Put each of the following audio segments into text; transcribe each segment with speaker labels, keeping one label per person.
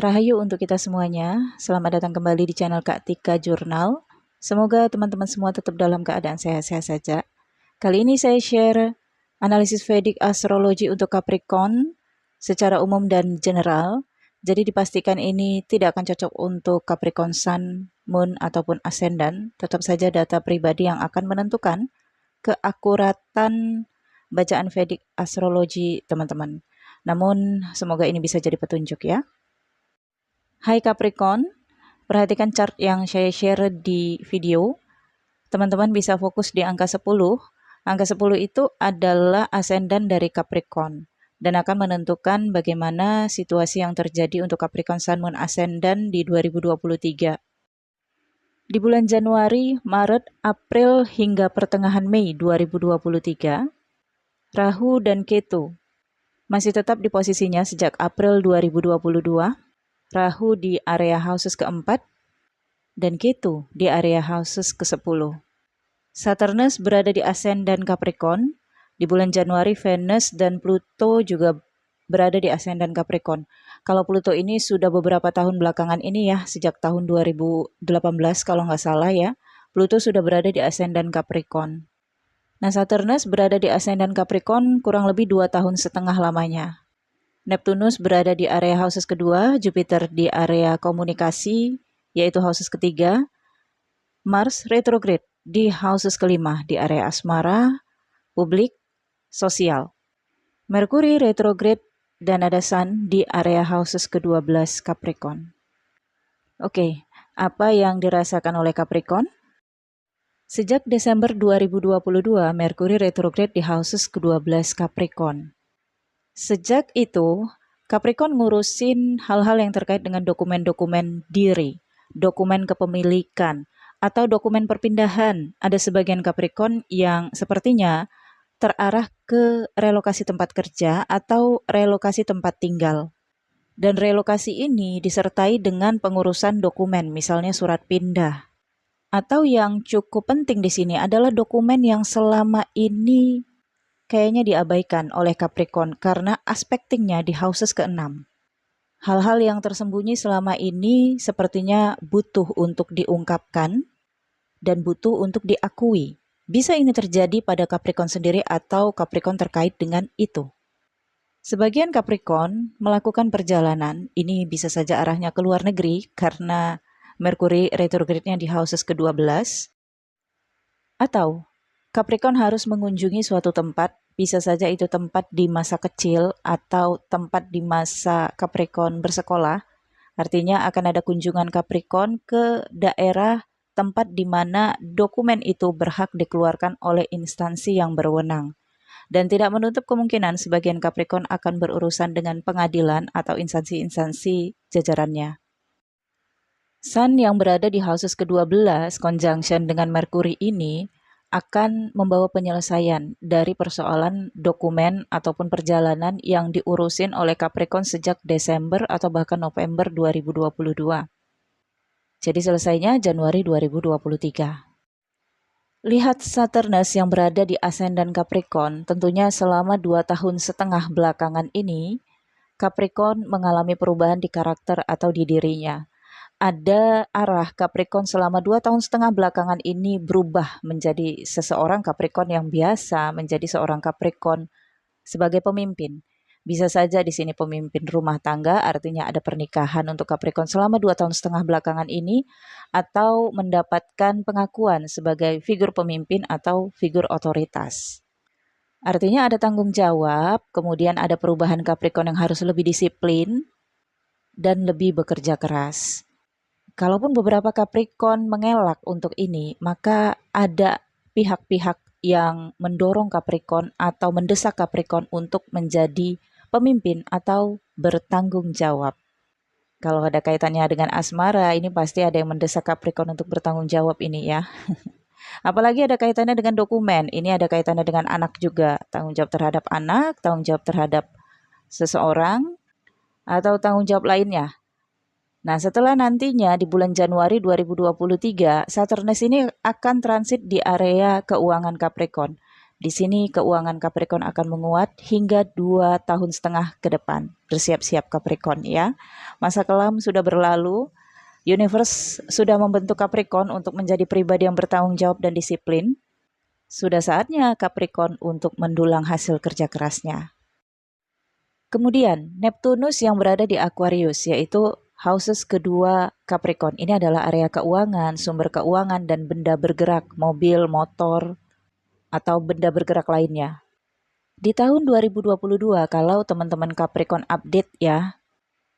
Speaker 1: Rahayu untuk kita semuanya, selamat datang kembali di channel Kak Tika Jurnal. Semoga teman-teman semua tetap dalam keadaan sehat-sehat saja. Kali ini saya share analisis Vedic astrologi untuk Capricorn secara umum dan general. Jadi dipastikan ini tidak akan cocok untuk Capricorn Sun, Moon, ataupun Ascendant. Tetap saja data pribadi yang akan menentukan keakuratan bacaan Vedic astrologi teman-teman. Namun semoga ini bisa jadi petunjuk ya. Hai Capricorn, perhatikan chart yang saya share di video. Teman-teman bisa fokus di angka 10. Angka 10 itu adalah ascendant dari Capricorn dan akan menentukan bagaimana situasi yang terjadi untuk Capricorn Sun Moon Ascendant di 2023. Di bulan Januari, Maret, April hingga pertengahan Mei 2023, Rahu dan Ketu masih tetap di posisinya sejak April 2022. Rahu di area houses keempat dan Ketu di area houses ke-10. Saturnus berada di ascendant Capricorn. Di bulan Januari, Venus dan Pluto juga berada di ascendant Capricorn. Kalau Pluto ini sudah beberapa tahun belakangan ini ya, sejak tahun 2018 kalau nggak salah ya, Pluto sudah berada di ascendant Capricorn. Nah, Saturnus berada di ascendant Capricorn kurang lebih 2 tahun setengah lamanya. Neptunus berada di area houses kedua, Jupiter di area komunikasi, yaitu houses ketiga, Mars retrograde di houses kelima, di area asmara, publik, sosial. Merkuri retrograde dan ada Sun di area houses ke-12 Capricorn. Oke, apa yang dirasakan oleh Capricorn? Sejak Desember 2022, Merkuri retrograde di houses ke-12 Capricorn. Sejak itu, Capricorn ngurusin hal-hal yang terkait dengan dokumen-dokumen diri, dokumen kepemilikan, atau dokumen perpindahan. Ada sebagian Capricorn yang sepertinya terarah ke relokasi tempat kerja atau relokasi tempat tinggal. Dan relokasi ini disertai dengan pengurusan dokumen, misalnya surat pindah. Atau yang cukup penting di sini adalah dokumen yang selama ini kayaknya diabaikan oleh Capricorn karena aspektingnya di houses ke-6. Hal-hal yang tersembunyi selama ini sepertinya butuh untuk diungkapkan dan butuh untuk diakui. Bisa ini terjadi pada Capricorn sendiri atau Capricorn terkait dengan itu. Sebagian Capricorn melakukan perjalanan, ini bisa saja arahnya ke luar negeri karena Merkuri retrograde-nya di houses ke-12. Atau Capricorn harus mengunjungi suatu tempat, bisa saja itu tempat di masa kecil atau tempat di masa Capricorn bersekolah. Artinya akan ada kunjungan Capricorn ke daerah tempat di mana dokumen itu berhak dikeluarkan oleh instansi yang berwenang. Dan tidak menutup kemungkinan sebagian Capricorn akan berurusan dengan pengadilan atau instansi-instansi jajarannya. Sun yang berada di houses ke-12 conjunction dengan Merkuri ini akan membawa penyelesaian dari persoalan dokumen ataupun perjalanan yang diurusin oleh Capricorn sejak Desember atau bahkan November 2022. Jadi selesainya Januari 2023. Lihat Saturnus yang berada di ascendant Capricorn, tentunya selama 2 tahun setengah belakangan ini, Capricorn mengalami perubahan di karakter atau di dirinya. Ada arah Capricorn selama 2 tahun setengah belakangan ini berubah menjadi seseorang Capricorn yang biasa, menjadi seorang Capricorn sebagai pemimpin. Bisa saja di sini pemimpin rumah tangga, artinya ada pernikahan untuk Capricorn selama 2 tahun setengah belakangan ini, atau mendapatkan pengakuan sebagai figur pemimpin atau figur otoritas. Artinya ada tanggung jawab, kemudian ada perubahan Capricorn yang harus lebih disiplin dan lebih bekerja keras. Kalaupun beberapa Capricorn mengelak untuk ini, maka ada pihak-pihak yang mendorong Capricorn atau mendesak Capricorn untuk menjadi pemimpin atau bertanggung jawab. Kalau ada kaitannya dengan asmara, ini pasti ada yang mendesak Capricorn untuk bertanggung jawab ini ya. Apalagi ada kaitannya dengan dokumen, ini ada kaitannya dengan anak juga. Tanggung jawab terhadap anak, tanggung jawab terhadap seseorang, atau tanggung jawab lainnya. Nah, setelah nantinya di bulan Januari 2023, Saturnus ini akan transit di area keuangan Capricorn. Di sini keuangan Capricorn akan menguat hingga 2,5 tahun ke depan. Bersiap-siap Capricorn ya. Masa kelam sudah berlalu. Universe sudah membentuk Capricorn untuk menjadi pribadi yang bertanggung jawab dan disiplin. Sudah saatnya Capricorn untuk mendulang hasil kerja kerasnya. Kemudian Neptunus yang berada di Aquarius, yaitu houses kedua Capricorn. Ini adalah area keuangan, sumber keuangan, dan benda bergerak, mobil, motor, atau benda bergerak lainnya. Di tahun 2022, kalau teman-teman Capricorn update ya,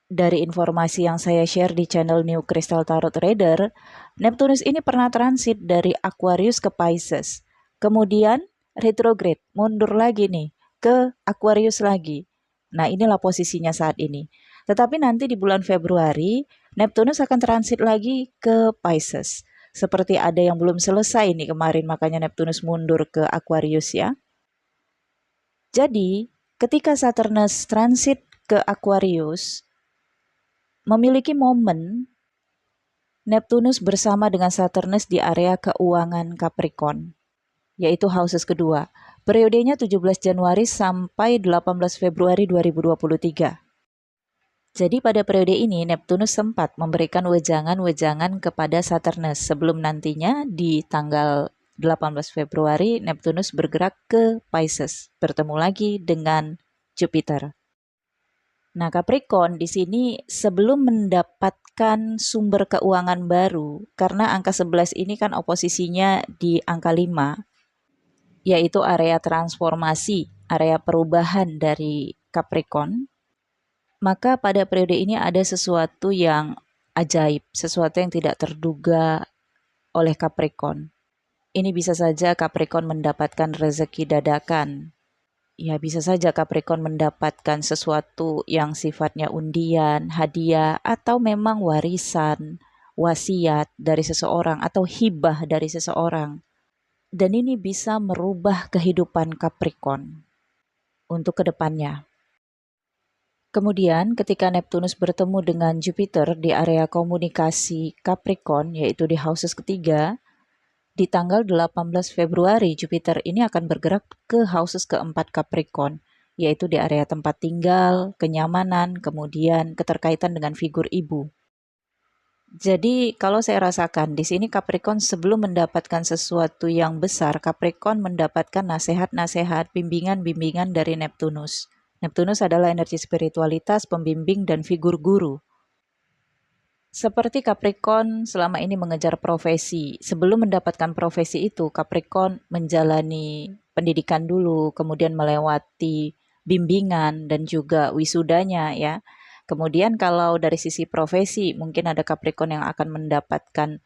Speaker 1: dari informasi yang saya share di channel New Crystal Tarot Reader, Neptunus ini pernah transit dari Aquarius ke Pisces. Kemudian retrograde, mundur lagi nih, ke Aquarius lagi. Nah, inilah posisinya saat ini. Tetapi nanti di bulan Februari, Neptunus akan transit lagi ke Pisces. Seperti ada yang belum selesai nih kemarin, makanya Neptunus mundur ke Aquarius ya. Jadi, ketika Saturnus transit ke Aquarius, memiliki momen Neptunus bersama dengan Saturnus di area keuangan Capricorn, yaitu houses kedua. Periodenya 17 Januari sampai 18 Februari 2023. Jadi pada periode ini Neptunus sempat memberikan wejangan-wejangan kepada Saturnus sebelum nantinya di tanggal 18 Februari Neptunus bergerak ke Pisces, bertemu lagi dengan Jupiter. Nah, Capricorn di sini sebelum mendapatkan sumber keuangan baru, karena angka 11 ini kan oposisinya di angka 5, yaitu area transformasi, area perubahan dari Capricorn. Maka pada periode ini ada sesuatu yang ajaib, sesuatu yang tidak terduga oleh Capricorn. Ini bisa saja Capricorn mendapatkan rezeki dadakan. Ya, bisa saja Capricorn mendapatkan sesuatu yang sifatnya undian, hadiah, atau memang warisan, wasiat dari seseorang, atau hibah dari seseorang. Dan ini bisa merubah kehidupan Capricorn untuk kedepannya. Kemudian ketika Neptunus bertemu dengan Jupiter di area komunikasi Capricorn, yaitu di houses ketiga, di tanggal 18 Februari Jupiter ini akan bergerak ke houses keempat Capricorn, yaitu di area tempat tinggal, kenyamanan, kemudian keterkaitan dengan figur ibu. Jadi kalau saya rasakan di sini Capricorn sebelum mendapatkan sesuatu yang besar, Capricorn mendapatkan nasihat-nasihat, bimbingan-bimbingan dari Neptunus. Neptunus adalah energi spiritualitas, pembimbing, dan figur guru. Seperti Capricorn selama ini mengejar profesi. Sebelum mendapatkan profesi itu, Capricorn menjalani pendidikan dulu, kemudian melewati bimbingan dan juga wisudanya ya. Kemudian kalau dari sisi profesi, mungkin ada Capricorn yang akan mendapatkan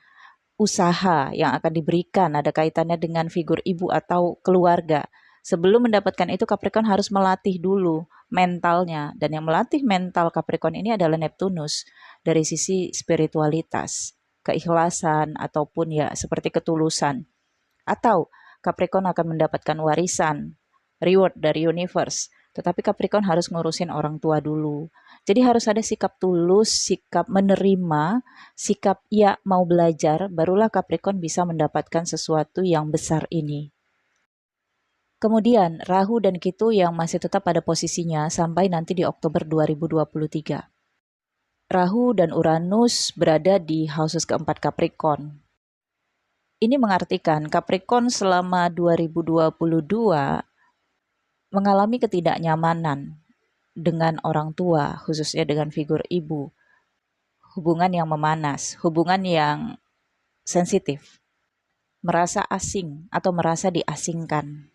Speaker 1: usaha yang akan diberikan, ada kaitannya dengan figur ibu atau keluarga. Sebelum mendapatkan itu, Capricorn harus melatih dulu mentalnya. Dan yang melatih mental Capricorn ini adalah Neptunus dari sisi spiritualitas, keikhlasan, ataupun ya seperti ketulusan. Atau Capricorn akan mendapatkan warisan, reward dari universe. Tetapi Capricorn harus ngurusin orang tua dulu. Jadi harus ada sikap tulus, sikap menerima, sikap ya mau belajar, barulah Capricorn bisa mendapatkan sesuatu yang besar ini. Kemudian Rahu dan Ketu yang masih tetap pada posisinya sampai nanti di Oktober 2023. Rahu dan Uranus berada di houses keempat Capricorn. Ini mengartikan Capricorn selama 2022 mengalami ketidaknyamanan dengan orang tua, khususnya dengan figur ibu. Hubungan yang memanas, hubungan yang sensitif, merasa asing atau merasa diasingkan.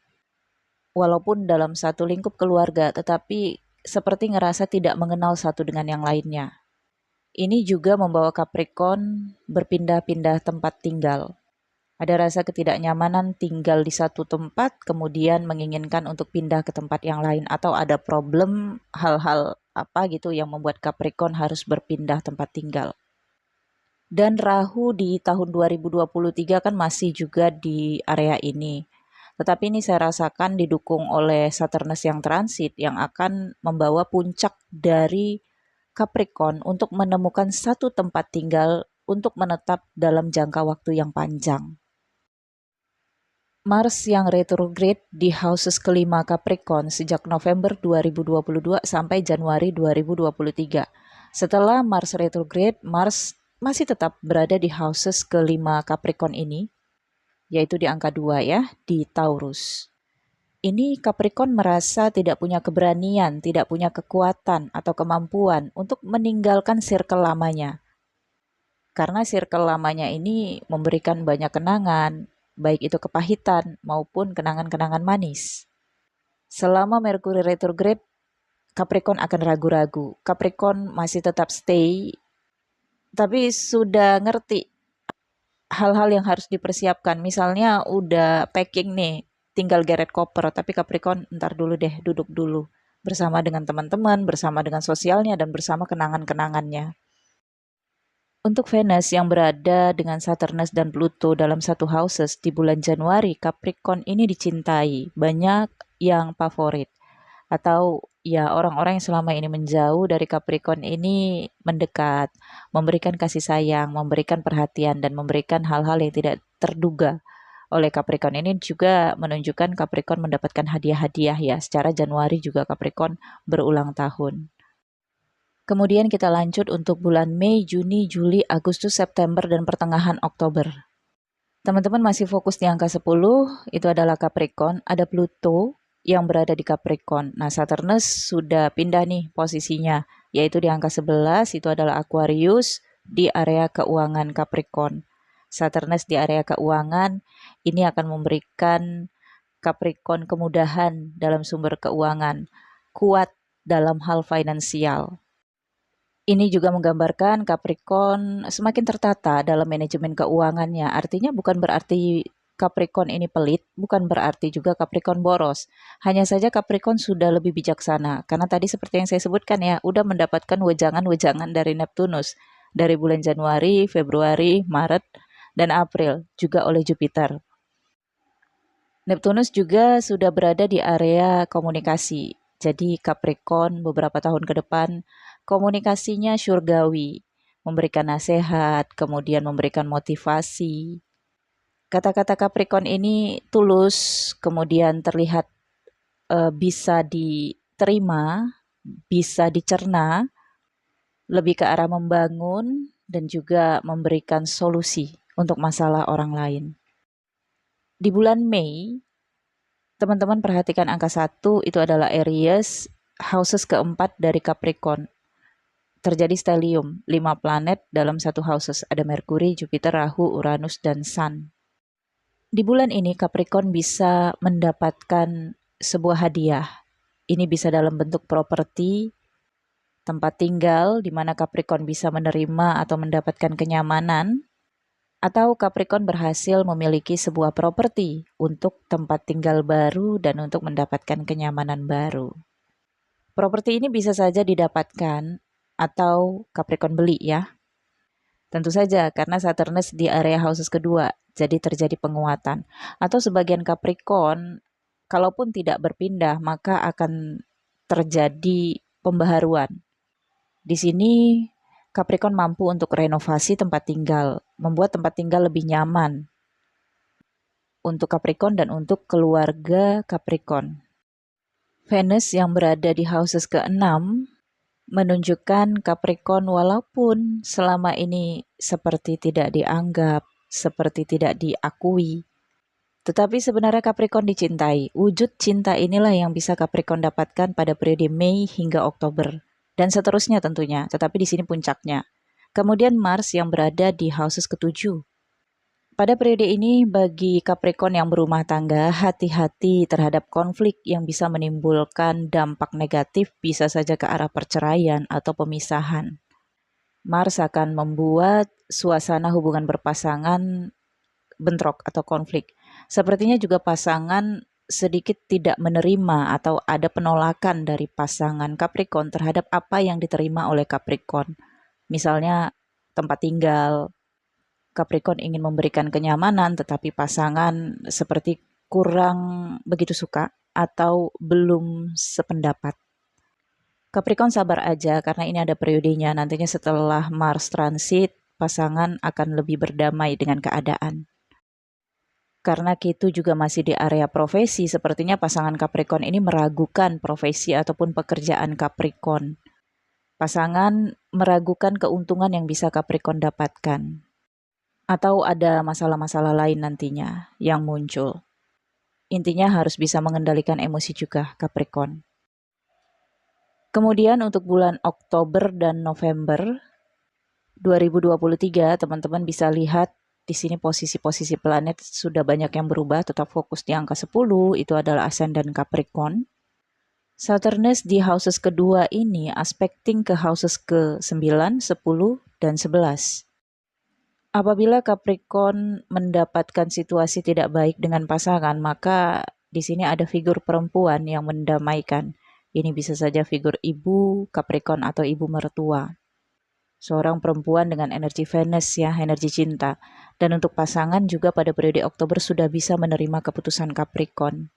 Speaker 1: Walaupun dalam satu lingkup keluarga, tetapi seperti ngerasa tidak mengenal satu dengan yang lainnya. Ini juga membawa Capricorn berpindah-pindah tempat tinggal. Ada rasa ketidaknyamanan tinggal di satu tempat, kemudian menginginkan untuk pindah ke tempat yang lain. Atau ada problem, hal-hal apa gitu yang membuat Capricorn harus berpindah tempat tinggal. Dan Rahu di tahun 2023 kan masih juga di area ini. Tetapi ini saya rasakan didukung oleh Saturnus yang transit yang akan membawa puncak dari Capricorn untuk menemukan satu tempat tinggal untuk menetap dalam jangka waktu yang panjang. Mars yang retrograde di houses kelima Capricorn sejak November 2022 sampai Januari 2023. Setelah Mars retrograde, Mars masih tetap berada di houses kelima Capricorn ini, yaitu di angka 2 ya, di Taurus. Ini Capricorn merasa tidak punya keberanian, tidak punya kekuatan atau kemampuan untuk meninggalkan circle lamanya. Karena circle lamanya ini memberikan banyak kenangan, baik itu kepahitan maupun kenangan-kenangan manis. Selama Mercury retrograde, Capricorn akan ragu-ragu. Capricorn masih tetap stay, tapi sudah ngerti hal-hal yang harus dipersiapkan. Misalnya udah packing nih, tinggal geret koper, tapi Capricorn ntar dulu deh, duduk dulu. Bersama dengan teman-teman, bersama dengan sosialnya, dan bersama kenangan-kenangannya. Untuk Venus yang berada dengan Saturnus dan Pluto dalam satu houses di bulan Januari, Capricorn ini dicintai, banyak yang favorit. Atau ya orang-orang yang selama ini menjauh dari Capricorn ini mendekat, memberikan kasih sayang, memberikan perhatian, dan memberikan hal-hal yang tidak terduga oleh Capricorn. Ini juga menunjukkan Capricorn mendapatkan hadiah-hadiah ya. Secara Januari juga Capricorn berulang tahun. Kemudian kita lanjut untuk bulan Mei, Juni, Juli, Agustus, September, dan pertengahan Oktober. Teman-teman masih fokus di angka 10, itu adalah Capricorn. Ada Pluto yang berada di Capricorn. Nah, Saturnus sudah pindah nih posisinya, yaitu di angka 11, itu adalah Aquarius di area keuangan Capricorn. Saturnus di area keuangan, ini akan memberikan Capricorn kemudahan dalam sumber keuangan, kuat dalam hal finansial. Ini juga menggambarkan Capricorn semakin tertata dalam manajemen keuangannya. Artinya bukan berarti Capricorn ini pelit, bukan berarti juga Capricorn boros. Hanya saja Capricorn sudah lebih bijaksana. Karena tadi seperti yang saya sebutkan ya, udah mendapatkan wejangan-wejangan dari Neptunus. Dari bulan Januari, Februari, Maret, dan April. Juga oleh Jupiter. Neptunus juga sudah berada di area komunikasi. Jadi Capricorn beberapa tahun ke depan komunikasinya surgawi, memberikan nasihat, kemudian memberikan motivasi. Kata-kata Capricorn ini tulus, kemudian terlihat bisa diterima, bisa dicerna, lebih ke arah membangun dan juga memberikan solusi untuk masalah orang lain. Di bulan Mei, teman-teman perhatikan angka 1 itu adalah Aries, houses keempat dari Capricorn. Terjadi stellium, 5 planet dalam satu houses. Ada Merkuri, Jupiter, Rahu, Uranus, dan Sun. Di bulan ini Capricorn bisa mendapatkan sebuah hadiah. Ini bisa dalam bentuk properti, tempat tinggal, di mana Capricorn bisa menerima atau mendapatkan kenyamanan, atau Capricorn berhasil memiliki sebuah properti untuk tempat tinggal baru dan untuk mendapatkan kenyamanan baru. Properti ini bisa saja didapatkan atau Capricorn beli ya. Tentu saja karena Saturnus di area houses kedua, jadi terjadi penguatan. Atau sebagian Capricorn, kalaupun tidak berpindah, maka akan terjadi pembaharuan. Di sini Capricorn mampu untuk renovasi tempat tinggal, membuat tempat tinggal lebih nyaman untuk Capricorn dan untuk keluarga Capricorn. Venus yang berada di houses ke-6 menunjukkan Capricorn walaupun selama ini seperti tidak dianggap, seperti tidak diakui. Tetapi sebenarnya Capricorn dicintai. Wujud cinta inilah yang bisa Capricorn dapatkan pada periode Mei hingga Oktober. Dan seterusnya tentunya, tetapi di sini puncaknya. Kemudian Mars yang berada di houses ke-7. Pada periode ini bagi Capricorn yang berumah tangga, hati-hati terhadap konflik yang bisa menimbulkan dampak negatif, bisa saja ke arah perceraian atau pemisahan. Mars akan membuat suasana hubungan berpasangan bentrok atau konflik. Sepertinya juga pasangan sedikit tidak menerima atau ada penolakan dari pasangan Capricorn terhadap apa yang diterima oleh Capricorn. Misalnya tempat tinggal, Capricorn ingin memberikan kenyamanan tetapi pasangan seperti kurang begitu suka atau belum sependapat. Capricorn sabar aja karena ini ada periodenya, nantinya setelah Mars transit, pasangan akan lebih berdamai dengan keadaan. Karena Ketu juga masih di area profesi, sepertinya pasangan Capricorn ini meragukan profesi ataupun pekerjaan Capricorn. Pasangan meragukan keuntungan yang bisa Capricorn dapatkan. Atau ada masalah-masalah lain nantinya yang muncul. Intinya harus bisa mengendalikan emosi juga Capricorn. Kemudian untuk bulan Oktober dan November 2023, teman-teman bisa lihat di sini posisi-posisi planet sudah banyak yang berubah, tetap fokus di angka 10, itu adalah ascendant Capricorn. Saturnus di houses kedua ini aspecting ke houses ke-9, 10, dan 11. Apabila Capricorn mendapatkan situasi tidak baik dengan pasangan, maka di sini ada figur perempuan yang mendamaikan. Ini bisa saja figur ibu Capricorn atau ibu mertua. Seorang perempuan dengan energi Venus ya, energi cinta. Dan untuk pasangan juga pada periode Oktober sudah bisa menerima keputusan Capricorn.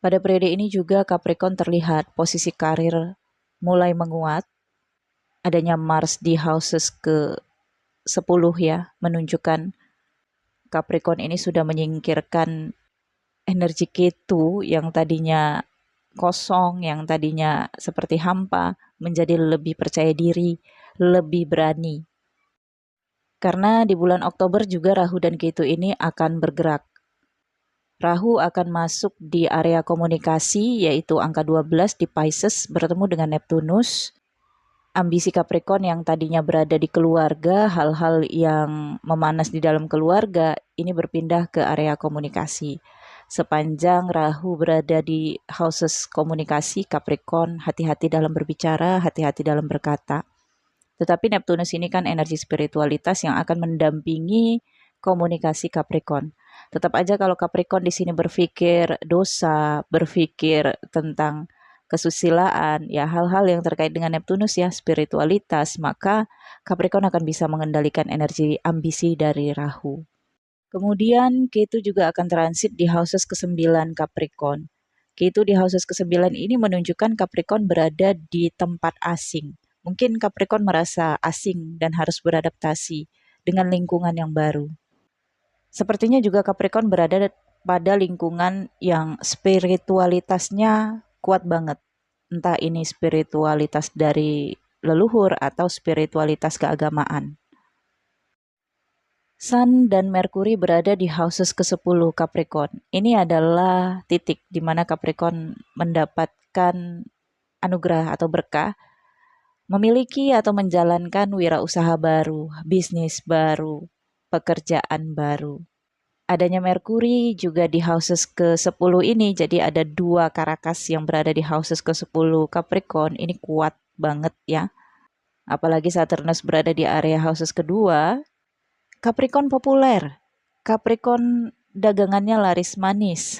Speaker 1: Pada periode ini juga Capricorn terlihat posisi karir mulai menguat. Adanya Mars di houses ke-10 ya, menunjukkan Capricorn ini sudah menyingkirkan energi Ketu yang tadinya kosong, yang tadinya seperti hampa, menjadi lebih percaya diri, lebih berani. Karena di bulan Oktober juga Rahu dan Ketu ini akan bergerak. Rahu akan masuk di area komunikasi yaitu angka 12 di Pisces bertemu dengan Neptunus. Ambisi Capricorn yang tadinya berada di keluarga, hal-hal yang memanas di dalam keluarga, ini berpindah ke area komunikasi. Sepanjang Rahu berada di houses komunikasi, Capricorn hati-hati dalam berbicara, hati-hati dalam berkata. Tetapi Neptunus ini kan energi spiritualitas yang akan mendampingi komunikasi Capricorn. Tetap aja kalau Capricorn di sini berpikir dosa, berpikir tentang kesusilaan, ya hal-hal yang terkait dengan Neptunus ya, spiritualitas, maka Capricorn akan bisa mengendalikan energi ambisi dari Rahu. Kemudian Ketu juga akan transit di houses ke-9 Capricorn. Ketu di houses ke-9 ini menunjukkan Capricorn berada di tempat asing. Mungkin Capricorn merasa asing dan harus beradaptasi dengan lingkungan yang baru. Sepertinya juga Capricorn berada pada lingkungan yang spiritualitasnya kuat banget. Entah ini spiritualitas dari leluhur atau spiritualitas keagamaan. Sun dan Merkuri berada di houses ke-10 Capricorn. Ini adalah titik di mana Capricorn mendapatkan anugerah atau berkah, memiliki atau menjalankan wirausaha baru, bisnis baru, pekerjaan baru. Adanya Merkuri juga di houses ke-10 ini, jadi ada dua karakas yang berada di houses ke-10 Capricorn, ini kuat banget ya. Apalagi Saturnus berada di area houses kedua, Capricorn populer, Capricorn dagangannya laris manis.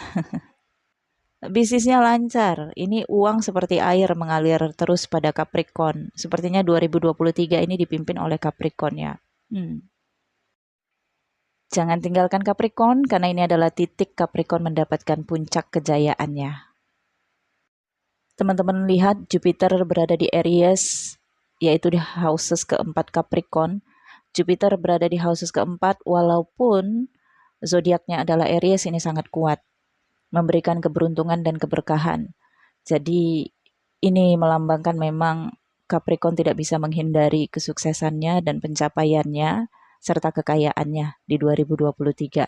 Speaker 1: Bisnisnya lancar, ini uang seperti air mengalir terus pada Capricorn. Sepertinya 2023 ini dipimpin oleh Capricorn ya. Jangan tinggalkan Capricorn karena ini adalah titik Capricorn mendapatkan puncak kejayaannya. Teman-teman lihat Jupiter berada di Aries, yaitu di houses keempat Capricorn. Jupiter berada di houses keempat walaupun zodiaknya adalah Aries, ini sangat kuat, memberikan keberuntungan dan keberkahan. Jadi ini melambangkan memang Capricorn tidak bisa menghindari kesuksesannya dan pencapaiannya serta kekayaannya di 2023.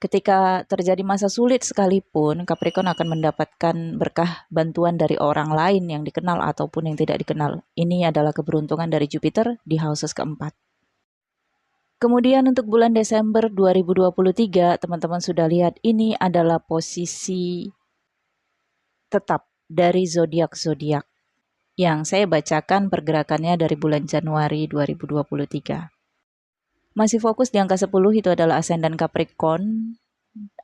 Speaker 1: Ketika terjadi masa sulit sekalipun, Capricorn akan mendapatkan berkah bantuan dari orang lain yang dikenal ataupun yang tidak dikenal. Ini adalah keberuntungan dari Jupiter di houses keempat. Kemudian untuk bulan Desember 2023, teman-teman sudah lihat ini adalah posisi tetap dari zodiak-zodiak yang saya bacakan pergerakannya dari bulan Januari 2023. Masih fokus di angka 10 itu adalah ascendant Capricorn,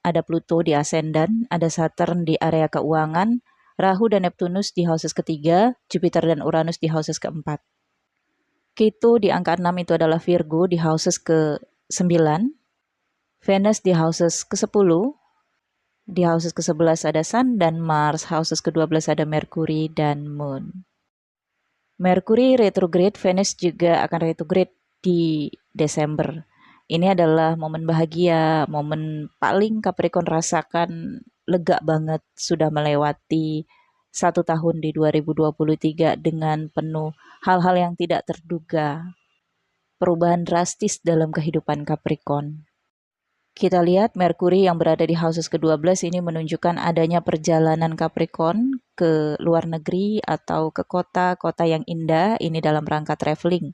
Speaker 1: ada Pluto di ascendant, ada Saturn di area keuangan, Rahu dan Neptunus di houses ketiga, Jupiter dan Uranus di houses keempat. Ketu di angka 6 itu adalah Virgo di houses ke-9, Venus di houses ke-10, di houses ke-11 ada Sun dan Mars, houses ke-12 ada Mercury dan Moon. Mercury retrograde, Venus juga akan retrograde di Desember. Ini adalah momen bahagia, momen paling Capricorn rasakan lega banget sudah melewati 1 tahun di 2023 dengan penuh hal-hal yang tidak terduga, perubahan drastis dalam kehidupan Capricorn. Kita lihat Merkuri yang berada di houses ke-12 ini menunjukkan adanya perjalanan Capricorn ke luar negeri atau ke kota-kota yang indah, ini dalam rangka traveling.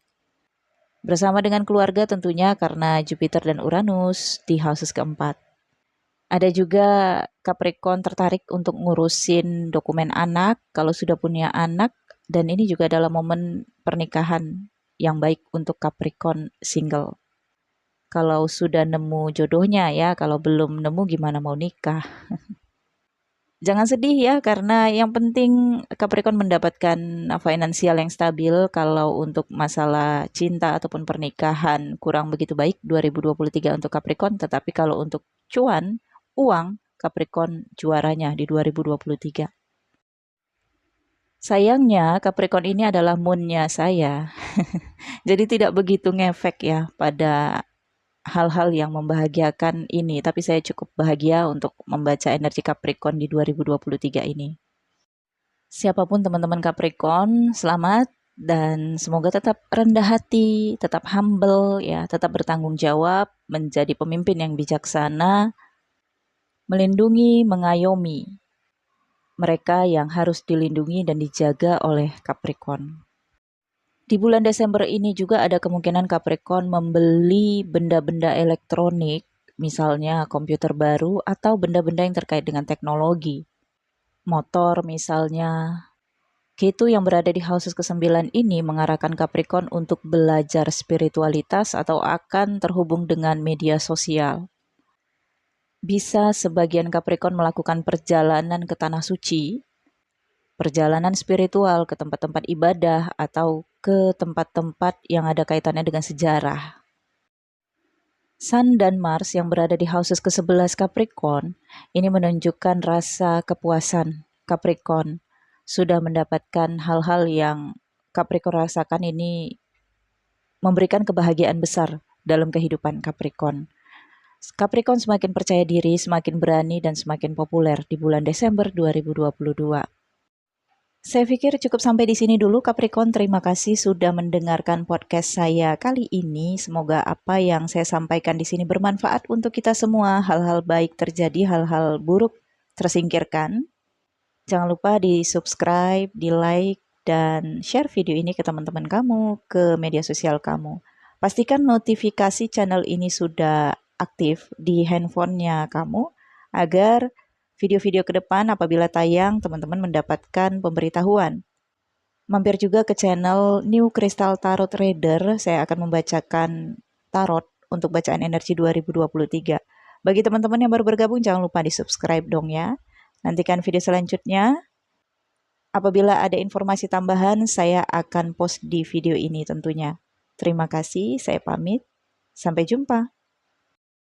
Speaker 1: Bersama dengan keluarga tentunya karena Jupiter dan Uranus di houses keempat. Ada juga Capricorn tertarik untuk ngurusin dokumen anak kalau sudah punya anak, dan ini juga adalah momen pernikahan yang baik untuk Capricorn single. Kalau sudah nemu jodohnya ya, kalau belum nemu gimana mau nikah. Jangan sedih ya, karena yang penting Capricorn mendapatkan finansial yang stabil. Kalau untuk masalah cinta ataupun pernikahan kurang begitu baik 2023 untuk Capricorn, tetapi kalau untuk cuan, uang, Capricorn juaranya di 2023. Sayangnya Capricorn ini adalah moon-nya saya. Jadi tidak begitu ngefek ya pada hal-hal yang membahagiakan ini, tapi saya cukup bahagia untuk membaca energi Capricorn di 2023 ini. Siapapun teman-teman Capricorn, selamat dan semoga tetap rendah hati, tetap humble ya, tetap bertanggung jawab, menjadi pemimpin yang bijaksana, melindungi, mengayomi mereka yang harus dilindungi dan dijaga oleh Capricorn. Di bulan Desember ini juga ada kemungkinan Capricorn membeli benda-benda elektronik, misalnya komputer baru atau benda-benda yang terkait dengan teknologi. Motor misalnya. Ketu yang berada di houses ke-9 ini mengarahkan Capricorn untuk belajar spiritualitas atau akan terhubung dengan media sosial. Bisa sebagian Capricorn melakukan perjalanan ke tanah suci, perjalanan spiritual ke tempat-tempat ibadah atau ke tempat-tempat yang ada kaitannya dengan sejarah. Sun dan Mars yang berada di houses ke-11 Capricorn ini menunjukkan rasa kepuasan Capricorn sudah mendapatkan hal-hal yang Capricorn rasakan, ini memberikan kebahagiaan besar dalam kehidupan Capricorn. Capricorn semakin percaya diri, semakin berani, dan semakin populer di bulan Desember 2022. Saya pikir cukup sampai di sini dulu Capricorn. Terima kasih sudah mendengarkan podcast saya kali ini. Semoga apa yang saya sampaikan di sini bermanfaat untuk kita semua. Hal-hal baik terjadi, hal-hal buruk tersingkirkan. Jangan lupa di-subscribe, di-like, dan share video ini ke teman-teman kamu, ke media sosial kamu. Pastikan notifikasi channel ini sudah aktif di handphonenya kamu agar video-video ke depan apabila tayang, teman-teman mendapatkan pemberitahuan. Mampir juga ke channel New Crystal Tarot Reader. Saya akan membacakan tarot untuk bacaan energi 2023. Bagi teman-teman yang baru bergabung, jangan lupa di-subscribe dong ya. Nantikan video selanjutnya. Apabila ada informasi tambahan, saya akan post di video ini tentunya. Terima kasih, saya pamit. Sampai jumpa.